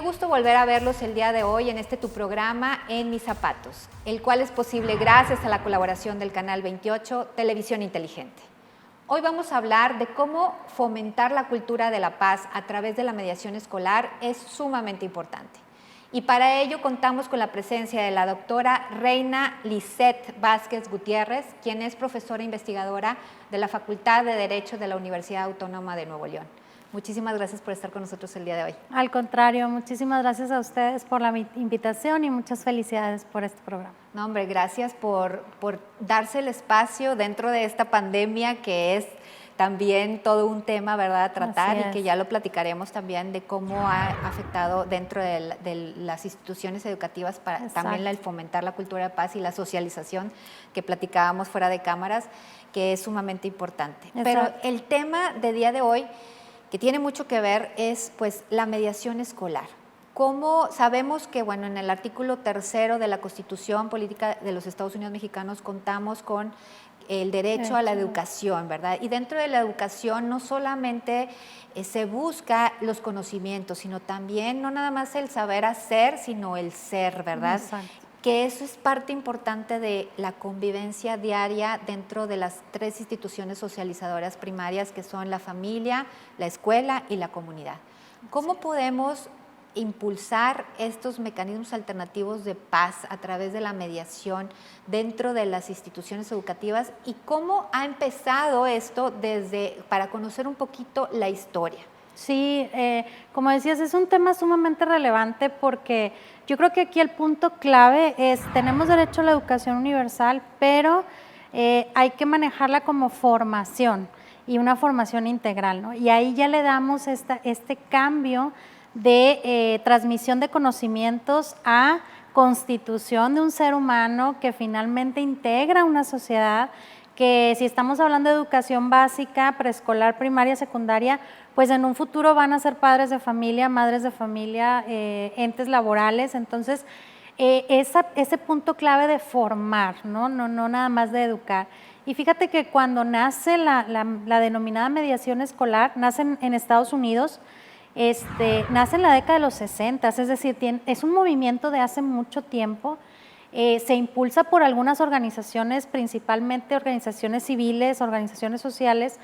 gusto volver a verlos el día de hoy en este tu programa En Mis Zapatos, el cual es posible gracias a la colaboración del Canal 28, Televisión Inteligente. Hoy vamos a hablar de cómo fomentar la cultura de la paz a través de la mediación escolar es sumamente importante. Y para ello contamos con la presencia de la doctora Reina Lisette Vázquez Gutiérrez, quien es profesora investigadora de la Facultad de Derecho de la Universidad Autónoma de Nuevo León. Muchísimas gracias por estar con nosotros el día de hoy. Al contrario, muchísimas gracias a ustedes por la invitación y muchas felicidades por este programa. No, hombre, gracias por darse el espacio dentro de esta pandemia que es también todo un tema, ¿verdad?, a tratar y que ya lo platicaremos también de cómo ha afectado dentro de las instituciones educativas para también el fomentar la cultura de paz y la socialización que platicábamos fuera de cámaras, que es sumamente importante. Exacto. Pero el tema de día de hoy, que tiene mucho que ver, es pues la mediación escolar. Como sabemos que, bueno, en el artículo 3 de la Constitución Política de los Estados Unidos Mexicanos contamos con el derecho a la educación, ¿verdad? Y dentro de la educación no solamente se busca los conocimientos, sino también no nada más el saber hacer, sino el ser, ¿verdad? Exacto. Que eso es parte importante de la convivencia diaria dentro de las 3 instituciones socializadoras primarias, que son la familia, la escuela y la comunidad. ¿Cómo podemos impulsar estos mecanismos alternativos de paz a través de la mediación dentro de las instituciones educativas y cómo ha empezado esto para conocer un poquito la historia? Sí, como decías, es un tema sumamente relevante porque yo creo que aquí el punto clave es, tenemos derecho a la educación universal, pero hay que manejarla como formación y una formación integral, ¿no? Y ahí ya le damos este cambio de transmisión de conocimientos a constitución de un ser humano que finalmente integra una sociedad, que si estamos hablando de educación básica, preescolar, primaria, secundaria, pues en un futuro van a ser padres de familia, madres de familia, entes laborales. Entonces, ese punto clave de formar, ¿no? No nada más de educar. Y fíjate que cuando nace la denominada mediación escolar, nace en Estados Unidos, nace en la década de los 60, es decir, es un movimiento de hace mucho tiempo. Se impulsa por algunas organizaciones, principalmente organizaciones civiles, organizaciones sociales,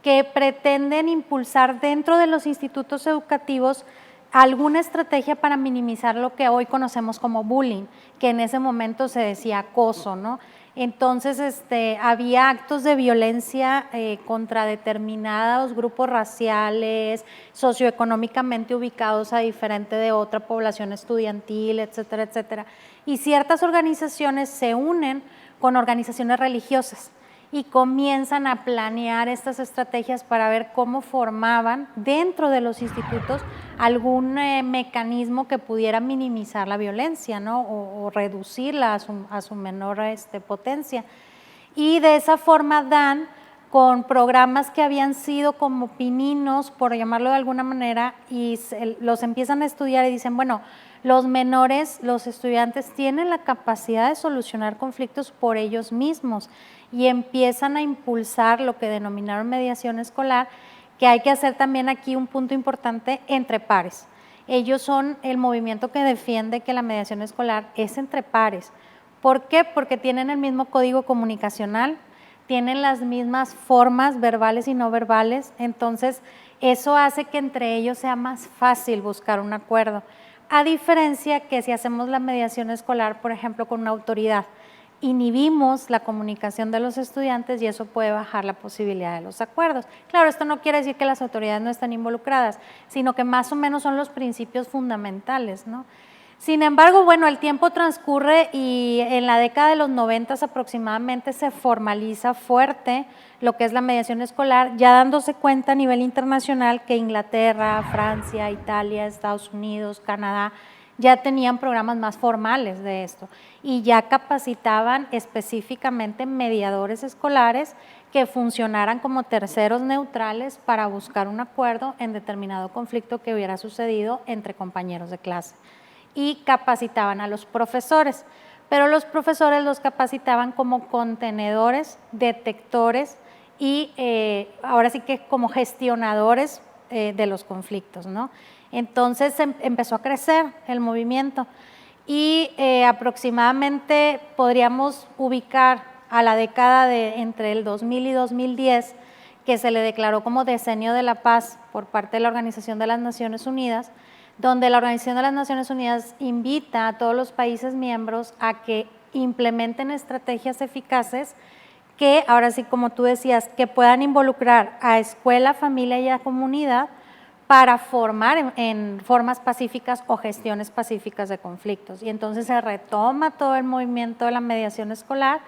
que pretenden impulsar dentro de los institutos educativos alguna estrategia para minimizar lo que hoy conocemos como bullying, que en ese momento se decía acoso, ¿no? Entonces, había actos de violencia contra determinados grupos raciales, socioeconómicamente ubicados a diferente de otra población estudiantil, etcétera, etcétera. Y ciertas organizaciones se unen con organizaciones religiosas y comienzan a planear estas estrategias para ver cómo formaban dentro de los institutos algún mecanismo que pudiera minimizar la violencia, ¿no? o reducirla a su menor potencia. Y de esa forma dan con programas que habían sido como pininos, por llamarlo de alguna manera, y los empiezan a estudiar y dicen, bueno, los menores, los estudiantes tienen la capacidad de solucionar conflictos por ellos mismos y empiezan a impulsar lo que denominaron mediación escolar, que hay que hacer también aquí un punto importante, entre pares. Ellos son el movimiento que defiende que la mediación escolar es entre pares. ¿Por qué? Porque tienen el mismo código comunicacional, tienen las mismas formas verbales y no verbales, entonces eso hace que entre ellos sea más fácil buscar un acuerdo. A diferencia que si hacemos la mediación escolar, por ejemplo, con una autoridad, inhibimos la comunicación de los estudiantes y eso puede bajar la posibilidad de los acuerdos. Claro, esto no quiere decir que las autoridades no están involucradas, sino que más o menos son los principios fundamentales, ¿no? Sin embargo, bueno, el tiempo transcurre y en la década de los 90 aproximadamente se formaliza fuerte lo que es la mediación escolar, ya dándose cuenta a nivel internacional que Inglaterra, Francia, Italia, Estados Unidos, Canadá, ya tenían programas más formales de esto y ya capacitaban específicamente mediadores escolares que funcionaran como terceros neutrales para buscar un acuerdo en determinado conflicto que hubiera sucedido entre compañeros de clase. Y capacitaban a los profesores, pero los profesores los capacitaban como contenedores, detectores y ahora sí que como gestionadores de los conflictos, ¿no? Entonces empezó a crecer el movimiento y aproximadamente podríamos ubicar a la década de entre el 2000 y 2010, que se le declaró como Decenio de la Paz por parte de la Organización de las Naciones Unidas, donde la Organización de las Naciones Unidas invita a todos los países miembros a que implementen estrategias eficaces que, ahora sí, como tú decías, que puedan involucrar a escuela, familia y a comunidad para formar en formas pacíficas o gestiones pacíficas de conflictos. Y entonces se retoma todo el movimiento de la mediación escolar,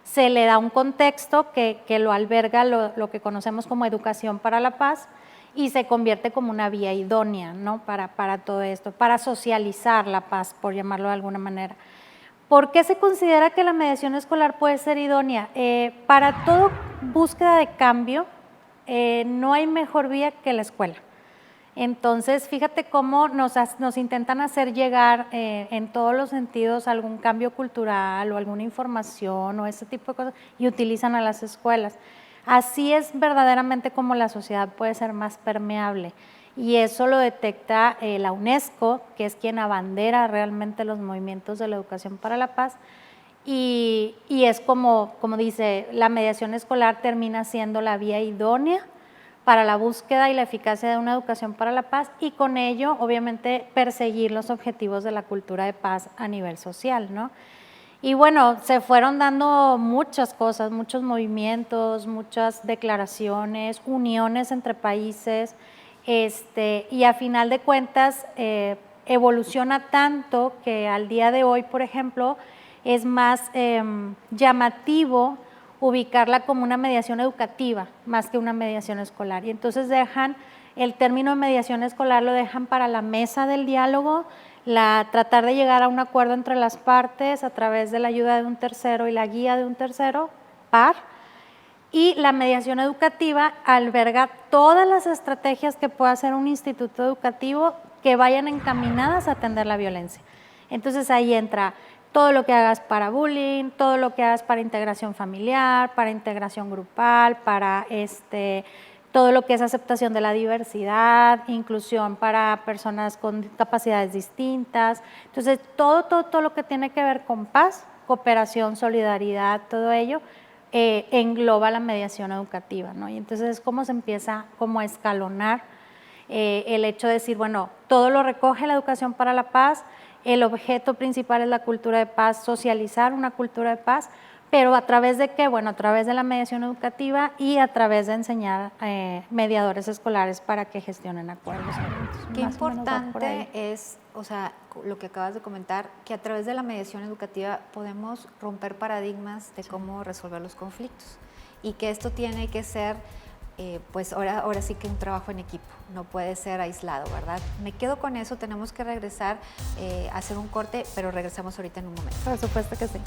se le da un contexto que lo alberga lo que conocemos como educación para la paz y se convierte como una vía idónea, ¿no? para todo esto, para socializar la paz, por llamarlo de alguna manera. ¿Por qué se considera que la mediación escolar puede ser idónea? Para toda búsqueda de cambio, no hay mejor vía que la escuela. Entonces, fíjate cómo nos intentan hacer llegar en todos los sentidos algún cambio cultural o alguna información o ese tipo de cosas y utilizan a las escuelas. Así es verdaderamente como la sociedad puede ser más permeable y eso lo detecta la UNESCO, que es quien abandera realmente los movimientos de la educación para la paz y es como dice, la mediación escolar termina siendo la vía idónea para la búsqueda y la eficacia de una educación para la paz y con ello, obviamente, perseguir los objetivos de la cultura de paz a nivel social, ¿no? Y bueno, se fueron dando muchas cosas, muchos movimientos, muchas declaraciones, uniones entre países, y a final de cuentas evoluciona tanto que al día de hoy, por ejemplo, es más llamativo ubicarla como una mediación educativa más que una mediación escolar. Y entonces dejan el término de mediación escolar, lo dejan para la mesa del diálogo, tratar de llegar a un acuerdo entre las partes a través de la ayuda de un tercero y la guía de un tercero par. Y la mediación educativa alberga todas las estrategias que pueda hacer un instituto educativo que vayan encaminadas a atender la violencia. Entonces ahí entra todo lo que hagas para bullying, todo lo que hagas para integración familiar, para integración grupal, para todo lo que es aceptación de la diversidad, inclusión para personas con capacidades distintas. Entonces, todo lo que tiene que ver con paz, cooperación, solidaridad, todo ello, engloba la mediación educativa, ¿no? Y entonces es como se empieza como a escalonar el hecho de decir, bueno, todo lo recoge la educación para la paz, el objeto principal es la cultura de paz, socializar una cultura de paz, pero ¿a través de qué? Bueno, a través de la mediación educativa y a través de enseñar mediadores escolares para que gestionen acuerdos. Qué importante es, o sea, lo que acabas de comentar, que a través de la mediación educativa podemos romper paradigmas de cómo resolver los conflictos y que esto tiene que ser pues ahora sí que un trabajo en equipo, no puede ser aislado, ¿verdad? Me quedo con eso, tenemos que regresar a hacer un corte, pero regresamos ahorita en un momento. Por supuesto que sí.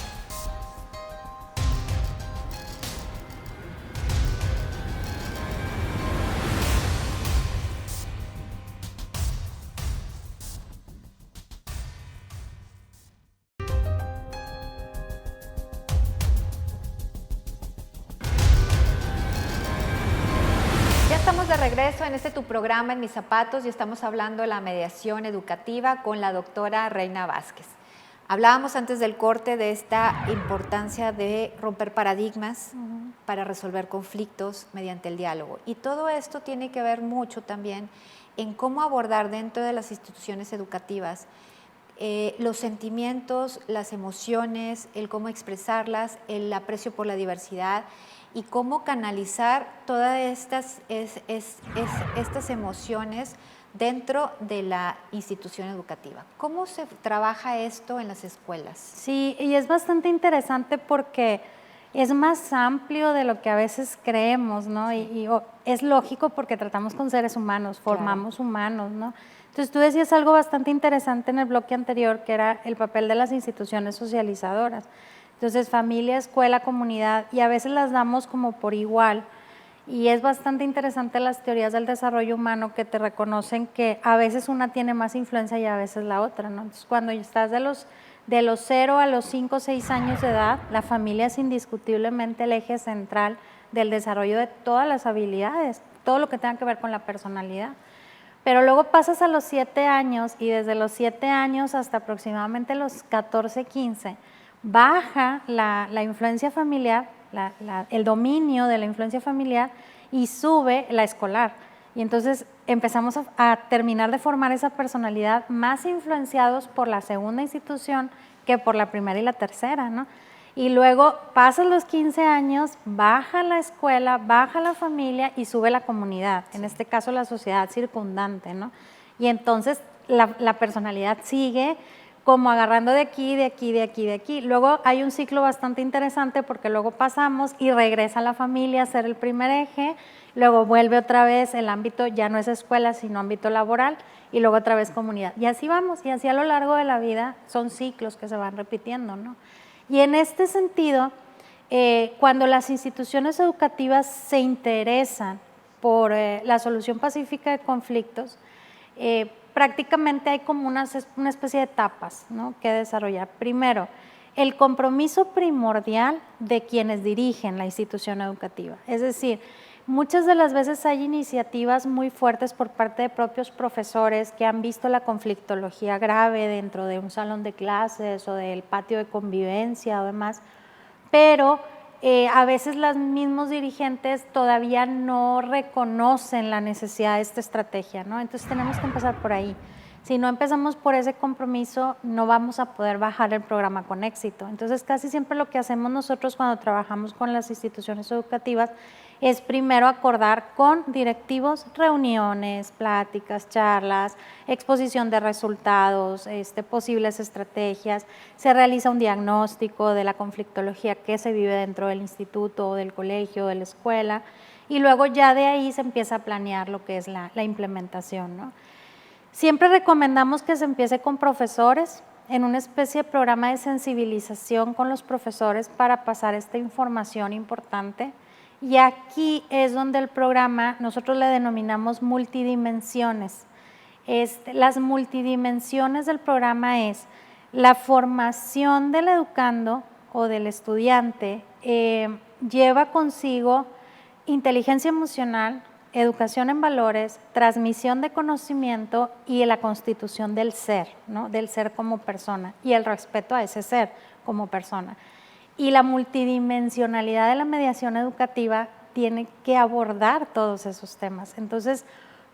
De regreso en tu programa En Mis Zapatos y estamos hablando de la mediación educativa con la doctora Reina Vázquez. Hablábamos antes del corte de esta importancia de romper paradigmas para resolver conflictos mediante el diálogo y todo esto tiene que ver mucho también en cómo abordar dentro de las instituciones educativas los sentimientos, las emociones, el cómo expresarlas, el aprecio por la diversidad y cómo canalizar todas estas emociones dentro de la institución educativa. ¿Cómo se trabaja esto en las escuelas? Sí, y es bastante interesante porque es más amplio de lo que a veces creemos, ¿no? Y es lógico porque tratamos con seres humanos, formamos humanos, ¿no? Entonces tú decías algo bastante interesante en el bloque anterior, que era el papel de las instituciones socializadoras. Entonces, familia, escuela, comunidad, y a veces las damos como por igual. Y es bastante interesante las teorías del desarrollo humano que te reconocen que a veces una tiene más influencia y a veces la otra, ¿no? Entonces, cuando estás de los 0 a los 5 o 6 años de edad, la familia es indiscutiblemente el eje central del desarrollo de todas las habilidades, todo lo que tenga que ver con la personalidad. Pero luego pasas a los 7 años y desde los 7 años hasta aproximadamente los 14, 15, baja la influencia familiar, el dominio de la influencia familiar y sube la escolar. Y entonces empezamos a terminar de formar esa personalidad más influenciados por la segunda institución que por la primera y la tercera, ¿no? Y luego pasan los 15 años, baja la escuela, baja la familia y sube la comunidad, en este caso la sociedad circundante, ¿no? Y entonces la personalidad sigue como agarrando de aquí, de aquí, de aquí, de aquí. Luego hay un ciclo bastante interesante porque luego pasamos y regresa la familia a ser el primer eje, luego vuelve otra vez el ámbito, ya no es escuela, sino ámbito laboral, y luego otra vez comunidad. Y así vamos, y así a lo largo de la vida son ciclos que se van repitiendo, ¿no? Y en este sentido, cuando las instituciones educativas se interesan por la solución pacífica de conflictos, prácticamente hay como una especie de etapas, ¿no?, que desarrollar. Primero, el compromiso primordial de quienes dirigen la institución educativa. Es decir, muchas de las veces hay iniciativas muy fuertes por parte de propios profesores que han visto la conflictología grave dentro de un salón de clases o del patio de convivencia o demás, pero a veces los mismos dirigentes todavía no reconocen la necesidad de esta estrategia, ¿no? Entonces tenemos que empezar por ahí. Si no empezamos por ese compromiso, no vamos a poder bajar el programa con éxito. Entonces casi siempre lo que hacemos nosotros cuando trabajamos con las instituciones educativas es primero acordar con directivos reuniones, pláticas, charlas, exposición de resultados, posibles estrategias, se realiza un diagnóstico de la conflictología que se vive dentro del instituto, del colegio, de la escuela, y luego ya de ahí se empieza a planear lo que es la implementación, ¿no? Siempre recomendamos que se empiece con profesores, en una especie de programa de sensibilización con los profesores para pasar esta información importante. Y aquí es donde el programa, nosotros le denominamos multidimensiones. Las multidimensiones del programa es la formación del educando o del estudiante, lleva consigo inteligencia emocional, educación en valores, transmisión de conocimiento y la constitución del ser, ¿no?, del ser como persona y el respeto a ese ser como persona. Y la multidimensionalidad de la mediación educativa tiene que abordar todos esos temas. Entonces,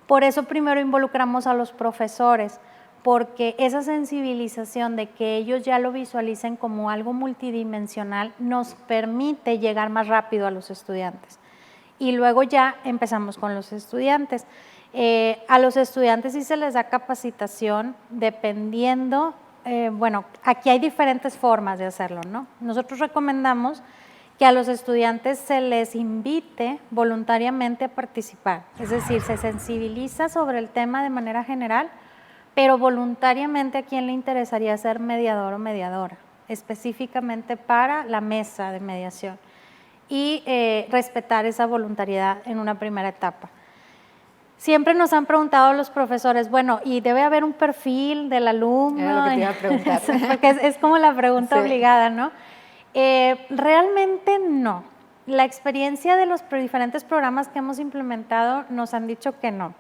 por eso primero involucramos a los profesores, porque esa sensibilización de que ellos ya lo visualicen como algo multidimensional nos permite llegar más rápido a los estudiantes. Y luego ya empezamos con los estudiantes. A los estudiantes sí se les da capacitación dependiendo, bueno, aquí hay diferentes formas de hacerlo, ¿no? Nosotros recomendamos que a los estudiantes se les invite voluntariamente a participar, es decir, se sensibiliza sobre el tema de manera general, pero voluntariamente a quién le interesaría ser mediador o mediadora, específicamente para la mesa de mediación. Y respetar esa voluntariedad en una primera etapa. Siempre nos han preguntado los profesores, bueno, ¿y debe haber un perfil del alumno? Era lo que te iba a preguntar. Porque es como la pregunta sí. obligada, ¿no? Realmente no. La experiencia de los diferentes programas que hemos implementado nos han dicho que no.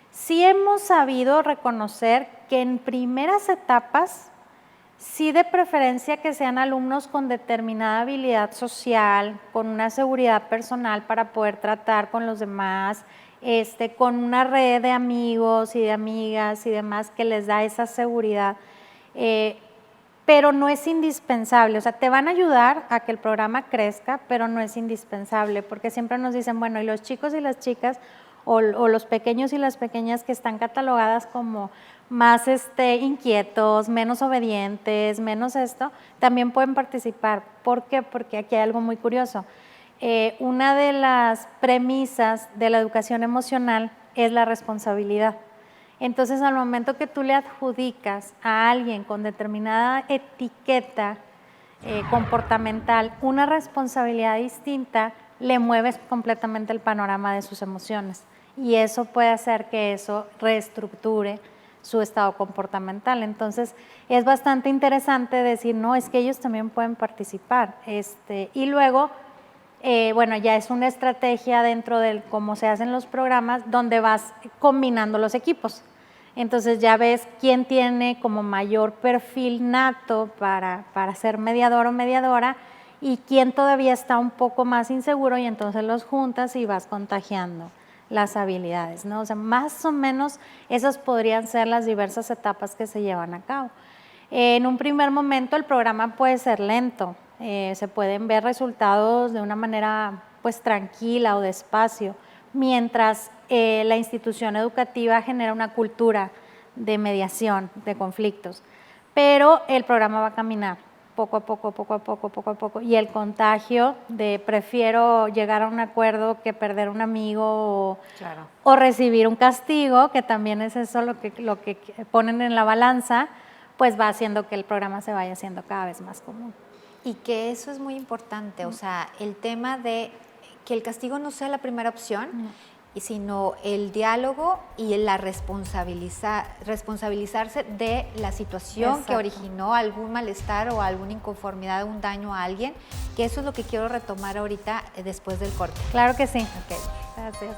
Sí hemos sabido reconocer que en primeras etapas sí, de preferencia que sean alumnos con determinada habilidad social, con una seguridad personal para poder tratar con los demás, con una red de amigos y de amigas y demás que les da esa seguridad, pero no es indispensable. O sea, te van a ayudar a que el programa crezca, pero no es indispensable, porque siempre nos dicen, bueno, y los chicos y las chicas o los pequeños y las pequeñas que están catalogadas como más inquietos, menos obedientes, menos esto, también pueden participar. ¿Por qué? Porque aquí hay algo muy curioso. Una de las premisas de la educación emocional es la responsabilidad. Entonces, al momento que tú le adjudicas a alguien con determinada etiqueta comportamental una responsabilidad distinta, le mueves completamente el panorama de sus emociones. Y eso puede hacer que eso reestructure su estado comportamental. Entonces, es bastante interesante decir, no, es que ellos también pueden participar. Y luego, bueno, ya es una estrategia dentro de cómo se hacen los programas donde vas combinando los equipos. Entonces ya ves quién tiene como mayor perfil nato para ser mediador o mediadora y quién todavía está un poco más inseguro y entonces los juntas y vas contagiando las habilidades, ¿no? O sea, más o menos esas podrían ser las diversas etapas que se llevan a cabo. En un primer momento el programa puede ser lento, se pueden ver resultados de una manera pues tranquila o despacio, mientras la institución educativa genera una cultura de mediación de conflictos. Pero el programa va a caminar poco a poco, poco a poco, poco a poco. Y el contagio de prefiero llegar a un acuerdo que perder un amigo o recibir un castigo, que también es eso lo que ponen en la balanza, pues va haciendo que el programa se vaya haciendo cada vez más común. Y que eso es muy importante, o sea, el tema de que el castigo no sea la primera opción, sino el diálogo y la responsabilizarse de la situación que originó algún malestar o alguna inconformidad o un daño a alguien, que eso es lo que quiero retomar ahorita después del corte. Claro que sí. Okay. Gracias.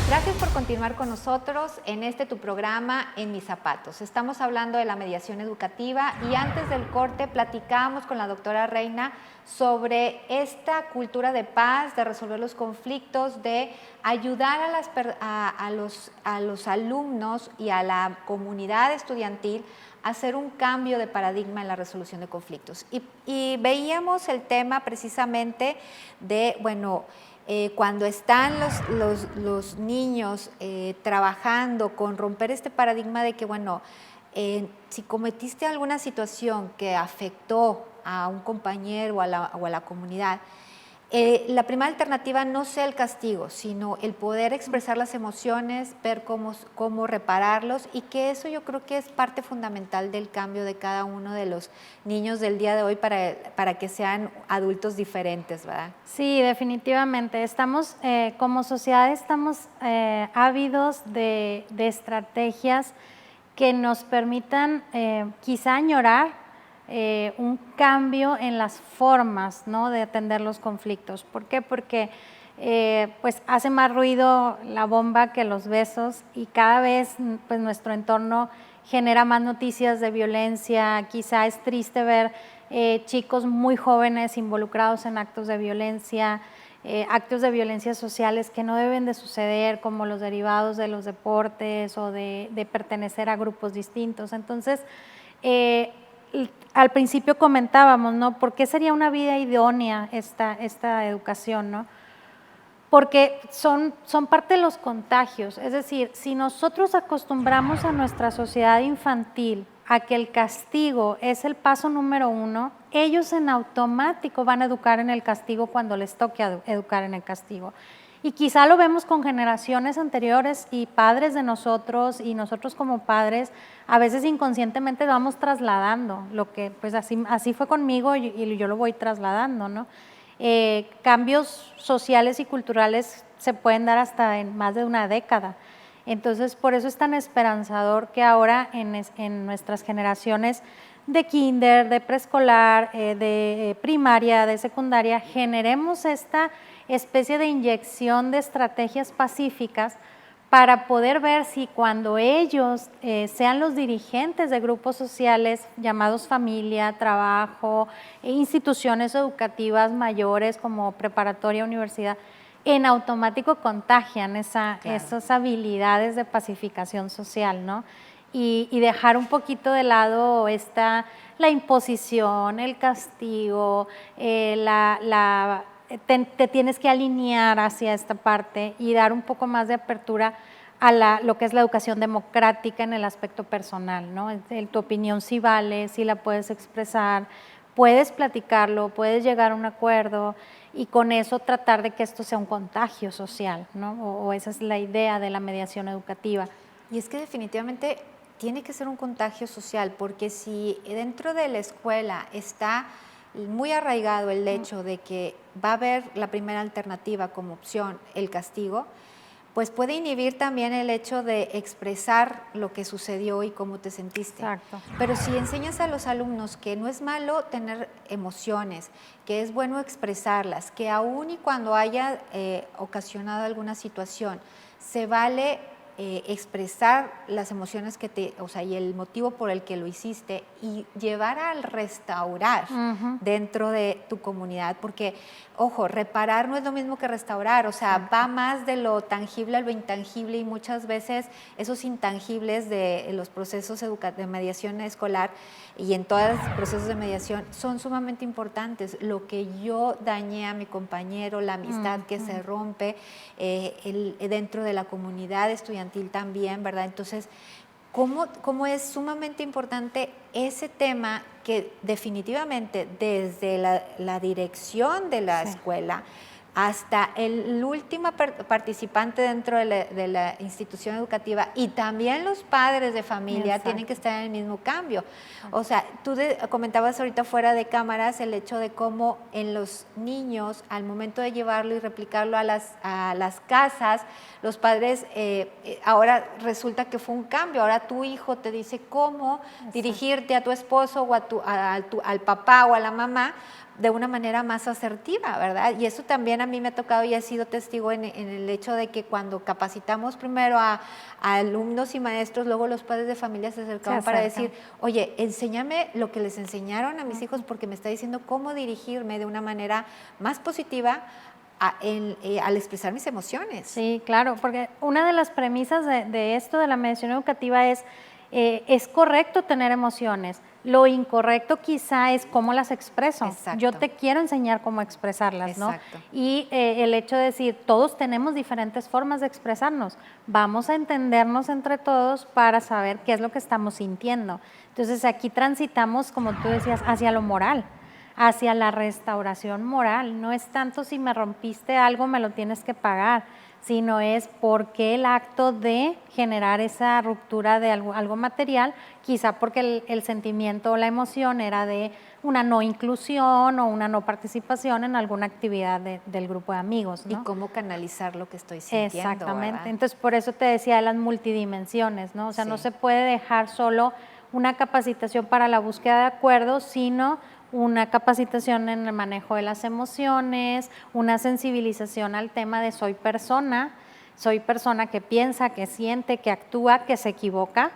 Gracias por continuar con nosotros en tu programa En Mis Zapatos. Estamos hablando de la mediación educativa y antes del corte platicábamos con la doctora Reina sobre esta cultura de paz, de resolver los conflictos, de ayudar a los alumnos y a la comunidad estudiantil a hacer un cambio de paradigma en la resolución de conflictos. Y veíamos el tema precisamente de, bueno, cuando están los niños trabajando con romper este paradigma de que, bueno, si cometiste alguna situación que afectó a un compañero o a la comunidad, la primera alternativa no sea el castigo, sino el poder expresar las emociones, ver cómo repararlos, y que eso yo creo que es parte fundamental del cambio de cada uno de los niños del día de hoy para que sean adultos diferentes, ¿verdad? Sí, definitivamente. Estamos, como sociedad, estamos ávidos de estrategias que nos permitan quizá añorar un cambio en las formas, ¿no?, de atender los conflictos. ¿Por qué? Porque pues hace más ruido la bomba que los besos y cada vez pues nuestro entorno genera más noticias de violencia. Quizá es triste ver chicos muy jóvenes involucrados en actos de violencia sociales que no deben de suceder, como los derivados de los deportes o de pertenecer a grupos distintos. Entonces, al principio comentábamos, ¿no?, ¿por qué sería una vida idónea esta educación, ¿no? Porque son parte de los contagios. Es decir, si nosotros acostumbramos a nuestra sociedad infantil a que el castigo es el paso número 1, ellos en automático van a educar en el castigo cuando les toque educar en el castigo. Y quizá lo vemos con generaciones anteriores y padres de nosotros, y nosotros como padres a veces inconscientemente vamos trasladando lo que, pues así fue conmigo y yo lo voy trasladando, ¿no? Cambios sociales y culturales se pueden dar hasta en más de una década. Entonces, por eso es tan esperanzador que ahora en nuestras generaciones de kinder, de preescolar, de primaria, de secundaria, generemos esta especie de inyección de estrategias pacíficas para poder ver si cuando ellos sean los dirigentes de grupos sociales llamados familia, trabajo, instituciones educativas mayores como preparatoria, universidad, en automático contagian esas habilidades de pacificación social, ¿no? Y dejar un poquito de lado la imposición, el castigo, te tienes que alinear hacia esta parte y dar un poco más de apertura a lo que es la educación democrática en el aspecto personal, ¿no? Tu opinión sí vale, sí la puedes expresar, puedes platicarlo, puedes llegar a un acuerdo y con eso tratar de que esto sea un contagio social, ¿no? O esa es la idea de la mediación educativa. Y es que definitivamente tiene que ser un contagio social, porque si dentro de la escuela está muy arraigado el hecho de que va a haber la primera alternativa como opción, el castigo, pues puede inhibir también el hecho de expresar lo que sucedió y cómo te sentiste. Exacto. Pero si enseñas a los alumnos que no es malo tener emociones, que es bueno expresarlas, que aún y cuando haya ocasionado alguna situación, se vale expresar las emociones y el motivo por el que lo hiciste y llevar al restaurar dentro de tu comunidad, porque, ojo, reparar no es lo mismo que restaurar, o sea, va más de lo tangible a lo intangible y muchas veces esos intangibles de los procesos de mediación escolar y en todos los procesos de mediación son sumamente importantes. Lo que yo dañé a mi compañero, la amistad que se rompe dentro de la comunidad estudiantil también, ¿verdad? Entonces, ¿cómo es sumamente importante ese tema que definitivamente desde la dirección de la escuela hasta el último participante dentro de la institución educativa y también los padres de familia tienen que estar en el mismo cambio? O sea, tú comentabas ahorita fuera de cámaras el hecho de cómo en los niños, al momento de llevarlo y replicarlo a las casas, los padres, ahora resulta que fue un cambio, ahora tu hijo te dice cómo dirigirte a tu esposo o al papá o a la mamá de una manera más asertiva, ¿verdad? Y eso también a mí me ha tocado y he sido testigo en el hecho de que cuando capacitamos primero a alumnos y maestros, luego los padres de familia se acercaban para decir, oye, enséñame lo que les enseñaron a mis hijos porque me está diciendo cómo dirigirme de una manera más positiva al expresar mis emociones. Sí, claro, porque una de las premisas de esto de la mediación educativa es correcto tener emociones. Lo incorrecto quizá es cómo las expreso. Exacto. Yo te quiero enseñar cómo expresarlas, ¿no? Exacto. Y el hecho de decir, todos tenemos diferentes formas de expresarnos. Vamos a entendernos entre todos para saber qué es lo que estamos sintiendo. Entonces aquí transitamos, como tú decías, hacia lo moral, hacia la restauración moral. No es tanto si me rompiste algo, me lo tienes que pagar, sino es por qué el acto de generar esa ruptura de algo material, quizá porque el sentimiento o la emoción era de una no inclusión o una no participación en alguna actividad del grupo de amigos, ¿no? Y cómo canalizar lo que estoy sintiendo. Exactamente. ¿Verdad? Entonces, por eso te decía de las multidimensiones, ¿no? O sea, no se puede dejar solo una capacitación para la búsqueda de acuerdos, sino una capacitación en el manejo de las emociones, una sensibilización al tema de soy persona que piensa, que siente, que actúa, que se equivoca,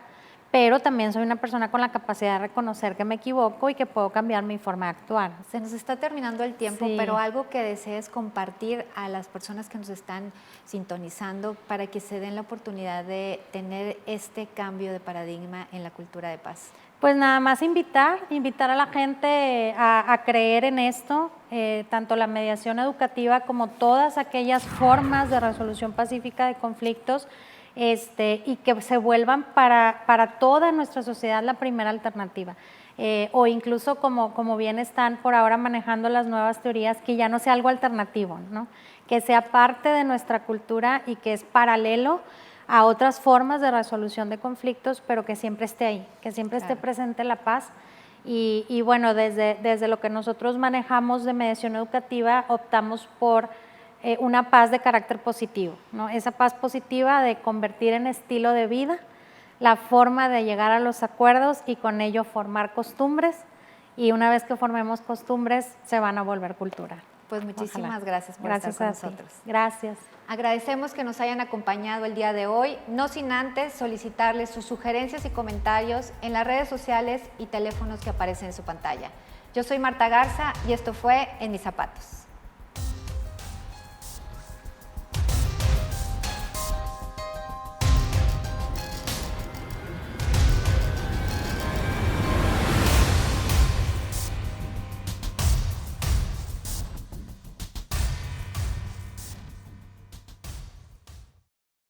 pero también soy una persona con la capacidad de reconocer que me equivoco y que puedo cambiar mi forma de actuar. Se nos está terminando el tiempo, pero algo que desees compartir a las personas que nos están sintonizando para que se den la oportunidad de tener este cambio de paradigma en la cultura de paz. Pues nada más invitar a la gente a creer en esto, tanto la mediación educativa como todas aquellas formas de resolución pacífica de conflictos, y que se vuelvan para toda nuestra sociedad la primera alternativa. O incluso como bien están por ahora manejando las nuevas teorías, que ya no sea algo alternativo, ¿no? Que sea parte de nuestra cultura y que es paralelo a otras formas de resolución de conflictos, pero que siempre esté ahí, que siempre esté presente la paz. Y bueno, desde lo que nosotros manejamos de mediación educativa, optamos por una paz de carácter positivo, ¿no? Esa paz positiva de convertir en estilo de vida la forma de llegar a los acuerdos y con ello formar costumbres, y una vez que formemos costumbres se van a volver cultura. Pues muchísimas gracias por estar con nosotros. Gracias. Agradecemos que nos hayan acompañado el día de hoy, no sin antes solicitarles sus sugerencias y comentarios en las redes sociales y teléfonos que aparecen en su pantalla. Yo soy Marta Garza y esto fue En Mis Zapatos.